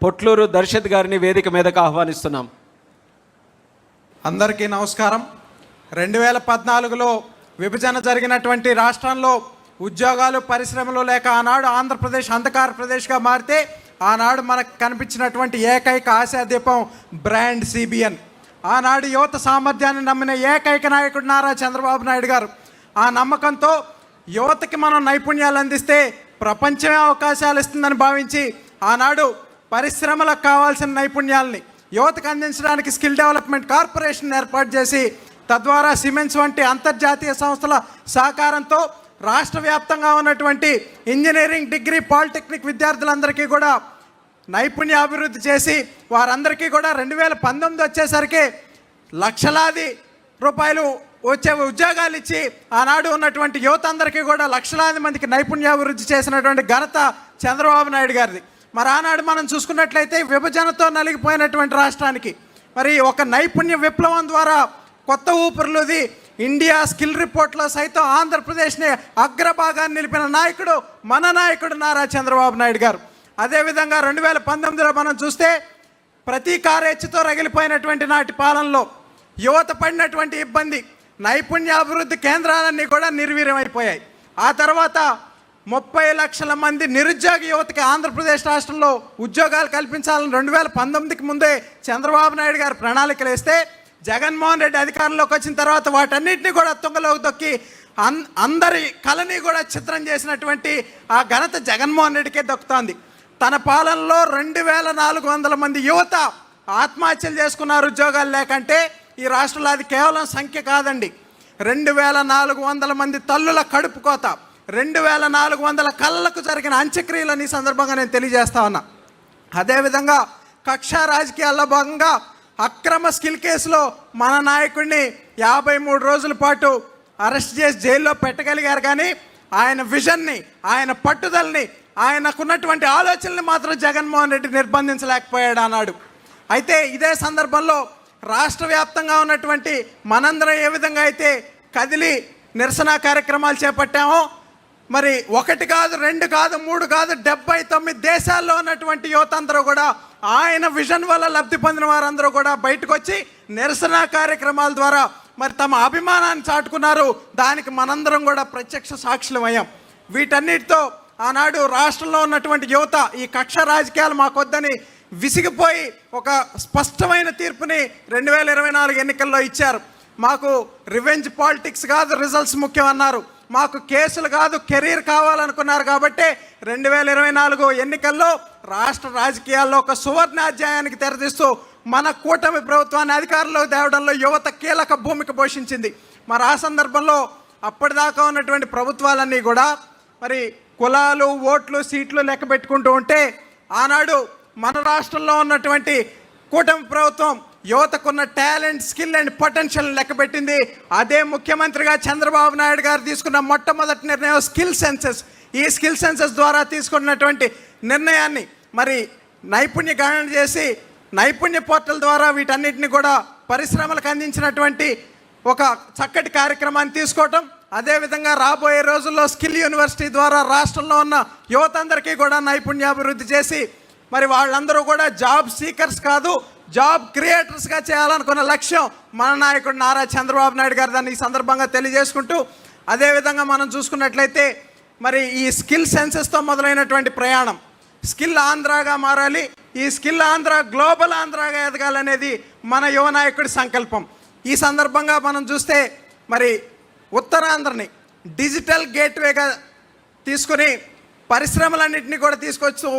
పొట్లూరు దర్శత్ గారిని వేదిక మీదకు ఆహ్వానిస్తున్నాం. అందరికీ నమస్కారం. 2014లో విభజన జరిగినటువంటి రాష్ట్రంలో ఉద్యోగాలు పరిశ్రమలు లేక ఆనాడు ఆంధ్రప్రదేశ్ అంధకార ప్రదేశ్గా మారితే ఆనాడు మనకు కనిపించినటువంటి ఏకైక ఆశాదీపం బ్రాండ్ సిబిఎన్. ఆనాడు యువత సామర్థ్యాన్ని నమ్మిన ఏకైక నాయకుడు నారా చంద్రబాబు నాయుడు గారు. ఆ నమ్మకంతో యువతకి మనం నైపుణ్యాలు అందిస్తే ప్రపంచమే అవకాశాలు ఇస్తుందని భావించి ఆనాడు పరిశ్రమలకు కావాల్సిన నైపుణ్యాలని యువతకు అందించడానికి స్కిల్ డెవలప్మెంట్ కార్పొరేషన్ ఏర్పాటు చేసి తద్వారా సిమెంట్స్ వంటి అంతర్జాతీయ సంస్థల సహకారంతో రాష్ట్ర వ్యాప్తంగా ఉన్నటువంటి ఇంజనీరింగ్, డిగ్రీ, పాలిటెక్నిక్ విద్యార్థులందరికీ కూడా నైపుణ్య అభివృద్ధి చేసి వారందరికీ కూడా 2019 వచ్చేసరికి లక్షలాది రూపాయలు వచ్చే ఉద్యోగాలు ఇచ్చి ఆనాడు ఉన్నటువంటి యువత అందరికీ కూడా లక్షలాది మందికి నైపుణ్యాభివృద్ధి చేసినటువంటి ఘనత చంద్రబాబు నాయుడు గారిది. మరి ఆనాడు మనం చూసుకున్నట్లయితే విభజనతో నలిగిపోయినటువంటి రాష్ట్రానికి మరి ఒక నైపుణ్య విప్లవం ద్వారా కొత్త ఊపిరులుది ఇండియా స్కిల్ రిపోర్ట్లో సైతం ఆంధ్రప్రదేశ్ని అగ్రభాగాన్ని నిలిపిన నాయకుడు మన నాయకుడు నారా చంద్రబాబు నాయుడు గారు. అదేవిధంగా 2019లో మనం చూస్తే ప్రతీకారేచ్ఛతో రగిలిపోయినటువంటి నాటి పాలనలో యువత పడినటువంటి ఇబ్బంది, నైపుణ్యాభివృద్ధి కేంద్రాలన్నీ కూడా నిర్వీర్యమైపోయాయి. ఆ తర్వాత 30 లక్షల మంది నిరుద్యోగ యువతకి ఆంధ్రప్రదేశ్ రాష్ట్రంలో ఉద్యోగాలు కల్పించాలని 2019కి ముందే చంద్రబాబు నాయుడు గారు ప్రణాళికలు వేస్తే జగన్మోహన్ రెడ్డి అధికారంలోకి వచ్చిన తర్వాత వాటన్నిటిని కూడా తుంగలోకి తొక్కి అందరి కళని కూడా చిత్రం చేసినటువంటి ఆ ఘనత జగన్మోహన్ రెడ్డికే దక్కుతోంది. తన పాలనలో 2400 మంది యువత ఆత్మహత్యలు చేసుకున్నారు ఉద్యోగాలు లేకంటే. ఈ రాష్ట్రంలో అది కేవలం సంఖ్య కాదండి. 2400 మంది తల్లుల కడుపు కోత, 2400 కళ్ళకు జరిగిన అంత్యక్రియలని ఈ సందర్భంగా నేను తెలియజేస్తా ఉన్నా. అదేవిధంగా కక్ష రాజకీయాల్లో భాగంగా అక్రమ స్కిల్ కేసులో మన నాయకుడిని 53 రోజుల పాటు అరెస్ట్ చేసి జైల్లో పెట్టగలిగారు. కానీ ఆయన విజన్ని, ఆయన పట్టుదలని, ఆయనకున్నటువంటి ఆలోచనల్ని మాత్రం జగన్మోహన్ రెడ్డి నిర్బంధించలేకపోయాడు అన్నాడు. అయితే ఇదే సందర్భంలో రాష్ట్ర వ్యాప్తంగా ఉన్నటువంటి మనందరం ఏ విధంగా అయితే కదిలి నిరసన కార్యక్రమాలు చేపట్టామో, మరి 1 కాదు, 2 కాదు, 3 కాదు, 79 దేశాల్లో ఉన్నటువంటి యువత అందరూ కూడా ఆయన విజన్ వల్ల లబ్ధి పొందిన వారందరూ కూడా బయటకు వచ్చి నిరసన కార్యక్రమాల ద్వారా మరి తమ అభిమానాన్ని చాటుకున్నారు. దానికి మనందరం కూడా ప్రత్యక్ష సాక్షులమయ్యాం. వీటన్నిటితో ఆనాడు రాష్ట్రంలో ఉన్నటువంటి యువత ఈ కక్ష రాజకీయాలు మాకొద్దని విసిగిపోయి ఒక స్పష్టమైన తీర్పుని 2024 ఎన్నికల్లో ఇచ్చారు. మాకు రివెంజ్ పాలిటిక్స్ కాదు, రిజల్ట్స్ ముఖ్యం అన్నారు. మాకు కేసులు కాదు, కెరీర్ కావాలనుకున్నారు. కాబట్టి 2024 ఎన్నికల్లో రాష్ట్ర రాజకీయాల్లో ఒక సువర్ణాధ్యాయానికి తెరదీస్తూ మన కూటమి ప్రభుత్వాన్ని అధికారంలోకి తేవడంలో యువత కీలక భూమిక పోషించింది. మరి ఆ సందర్భంలో అప్పటిదాకా ఉన్నటువంటి ప్రభుత్వాలన్నీ కూడా మరి కులాలు, ఓట్లు, సీట్లు లెక్క పెట్టుకుంటూ ఉంటే ఆనాడు మన రాష్ట్రంలో ఉన్నటువంటి కూటమి ప్రభుత్వం యువతకున్న టాలెంట్, స్కిల్ అండ్ పొటెన్షియల్ లెక్కబెట్టింది. అదే ముఖ్యమంత్రిగా చంద్రబాబు నాయుడు గారు తీసుకున్న మొట్టమొదటి నిర్ణయం స్కిల్ సెన్సెస్. ఈ స్కిల్ సెన్సెస్ ద్వారా తీసుకున్నటువంటి నిర్ణయాన్ని మరి నైపుణ్య గణన చేసి నైపుణ్య పోర్టల్ ద్వారా వీటన్నిటిని కూడా పరిశ్రమలకు అందించినటువంటి ఒక చక్కటి కార్యక్రమాన్ని తీసుకోవటం. అదేవిధంగా రాబోయే రోజుల్లో స్కిల్ యూనివర్సిటీ ద్వారా రాష్ట్రంలో ఉన్న యువత అందరికీ కూడా నైపుణ్యాభివృద్ధి చేసి మరి వాళ్ళందరూ కూడా జాబ్ సీకర్స్ కాదు, జాబ్ క్రియేటర్స్గా చేయాలనుకున్న లక్ష్యం మన నాయకుడు నారా చంద్రబాబు నాయుడు గారు. దాన్ని ఈ సందర్భంగా తెలియజేసుకుంటూ అదేవిధంగా మనం చూసుకున్నట్లయితే మరి ఈ స్కిల్ సెన్సెస్తో మొదలైనటువంటి ప్రయాణం స్కిల్ ఆంధ్రాగా మారాలి. ఈ స్కిల్ ఆంధ్ర గ్లోబల్ ఆంధ్రాగా ఎదగాలనేది మన యువ నాయకుడి సంకల్పం. ఈ సందర్భంగా మనం చూస్తే మరి ఉత్తరాంధ్రని డిజిటల్ గేట్వేగా తీసుకుని పరిశ్రమలన్నింటినీ కూడా తీసుకొచ్చు.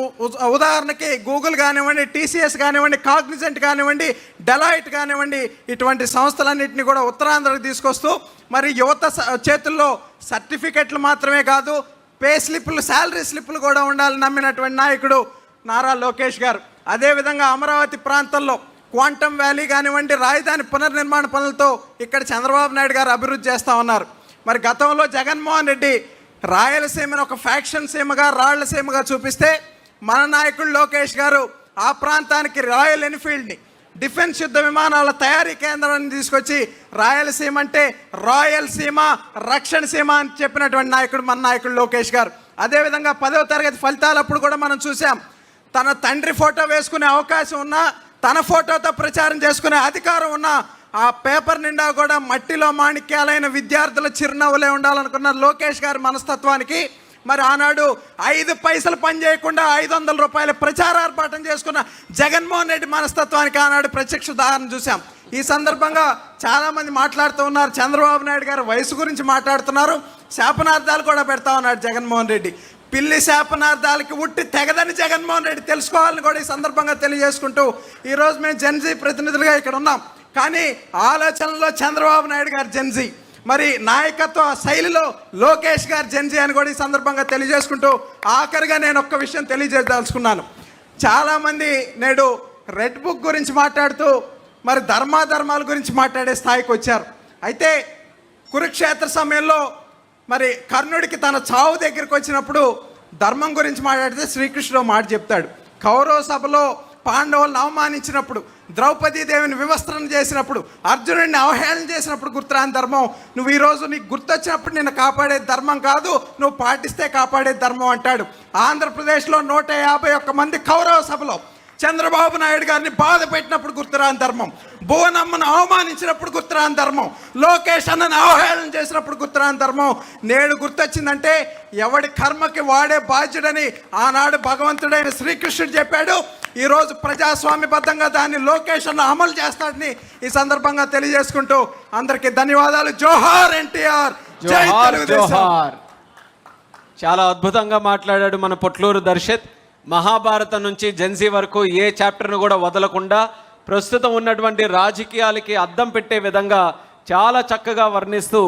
ఉదాహరణకి గూగుల్ కానివ్వండి, టీసీఎస్ కానివ్వండి, కాగ్నిజెంట్ కానివ్వండి, డెలాయిట్ కానివ్వండి, ఇటువంటి సంస్థలన్నింటినీ కూడా ఉత్తరాంధ్రకు తీసుకొస్తూ మరి యువత చేతుల్లో సర్టిఫికెట్లు మాత్రమే కాదు, పే స్లిప్లు, శాలరీ స్లిప్లు కూడా ఉండాలని నమ్మినటువంటి నాయకుడు నారా లోకేష్ గారు. అదేవిధంగా అమరావతి ప్రాంతంలో క్వాంటమ్ వ్యాలీ కానివ్వండి, రాజధాని పునర్నిర్మాణ పనులతో ఇక్కడ చంద్రబాబు నాయుడు గారు అభివృద్ధి చేస్తూ ఉన్నారు. మరి గతంలో జగన్మోహన్ రెడ్డి రాయలసీమను ఒక ఫ్యాక్షన్ సీమగా, రాళ్ల సీమగా చూపిస్తే మన నాయకుడు లోకేష్ గారు ఆ ప్రాంతానికి రాయల్ ఎన్ఫీల్డ్ని, డిఫెన్స్ యుద్ధ విమానాల తయారీ కేంద్రాన్ని తీసుకొచ్చి రాయలసీమ అంటే రాయల్ సీమ, రక్షణ సీమ అని చెప్పినటువంటి నాయకుడు మన నాయకుడు లోకేష్ గారు. అదేవిధంగా 10వ తరగతి ఫలితాలప్పుడు కూడా మనం చూసాం. తన తండ్రి ఫోటో వేసుకునే అవకాశం ఉన్నా, తన ఫోటోతో ప్రచారం చేసుకునే అధికారం ఉన్నా, ఆ పేపర్ నిండా కూడా మట్టిలో మాణిక్యాలైన విద్యార్థుల చిరునవ్వులే ఉండాలనుకున్న లోకేష్ గారి మనస్తత్వానికి మరి ఆనాడు 5 పైసలు పని చేయకుండా 500 రూపాయల ప్రచారార్పాటం చేసుకున్న జగన్మోహన్ రెడ్డి మనస్తత్వానికి ఆనాడు ప్రత్యక్ష ఉదాహరణ చూసాం. ఈ సందర్భంగా చాలామంది మాట్లాడుతూ ఉన్నారు. చంద్రబాబు నాయుడు గారు వయసు గురించి మాట్లాడుతున్నారు, శాపనార్థాలు కూడా పెడతా ఉన్నాడు జగన్మోహన్ రెడ్డి. పిల్లి శాపనార్థాలకి ఉట్టి తెగదని జగన్మోహన్ రెడ్డి తెలుసుకోవాలని కూడా ఈ సందర్భంగా తెలియజేసుకుంటూ ఈరోజు మేము జెన్జీ ప్రతినిధులుగా ఇక్కడ ఉన్నాం. కానీ ఆలోచనలో చంద్రబాబు నాయుడు గారు జెన్జీ, మరి నాయకత్వ శైలిలో లోకేష్ గారు జెన్జీ అని కూడా ఈ సందర్భంగా తెలియజేసుకుంటూ ఆఖరిగా నేను ఒక్క విషయం తెలియజేయదలుచుకున్నాను. చాలామంది నేడు రెడ్ బుక్ గురించి మాట్లాడుతూ మరి ధర్మాధర్మాల గురించి మాట్లాడే స్థాయికి వచ్చారు. అయితే కురుక్షేత్ర సమయంలో మరి కర్ణుడికి తన చావు దగ్గరికి వచ్చినప్పుడు ధర్మం గురించి మాట్లాడితే శ్రీకృష్ణుడు మాట చెప్తాడు. కౌరవ సభలో పాండవులను అవమానించినప్పుడు, ద్రౌపదీదేవిని వివస్త్రణ చేసినప్పుడు, అర్జునుడిని అవహేళన చేసినప్పుడు గుర్తురాని ధర్మం నువ్వు ఈరోజు నీకు గుర్తొచ్చినప్పుడు నిన్ను కాపాడే ధర్మం కాదు, నువ్వు పాటిస్తే కాపాడే ధర్మం అంటాడు. ఆంధ్రప్రదేశ్లో 151 మంది కౌరవ సభలో చంద్రబాబు నాయుడు గారిని బాధ పెట్టినప్పుడు గుర్తురాని ధర్మం, భువనమ్మను అవమానించినప్పుడు గుర్తురాని ధర్మం, లోకేష్ అన్నను అవహేళన చేసినప్పుడు గుర్తురాని ధర్మం నేడు గుర్తొచ్చిందంటే ఎవడి కర్మకి వాడే బాధ్యుడని ఆనాడు భగవంతుడైన శ్రీకృష్ణుడు చెప్పాడు. ఈరోజు ప్రజాస్వామ్యబద్ధంగా దాన్ని లోకేష్ అన్న అమలు చేస్తాడని ఈ సందర్భంగా తెలియజేసుకుంటూ అందరికీ ధన్యవాదాలు. జోహార్ ఎన్టీఆర్, జై తెలుగుదేశం. చాలా అద్భుతంగా మాట్లాడాడు మన పొట్లూరు దర్శత్. మహాభారతం నుంచి జెన్జీ వరకు ఏ చాప్టర్ను కూడా వదలకుండా ప్రస్తుతం ఉన్నటువంటి రాజకీయాలకి అద్దం పెట్టే విధంగా చాలా చక్కగా వర్ణిస్తూ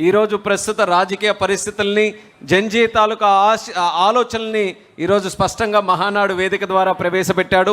ఈరోజు ప్రస్తుత రాజకీయ పరిస్థితుల్ని, జెన్జీ తాలూకా ఆలోచనల్ని ఈరోజు స్పష్టంగా మహానాడు వేదిక ద్వారా ప్రవేశపెట్టాడు.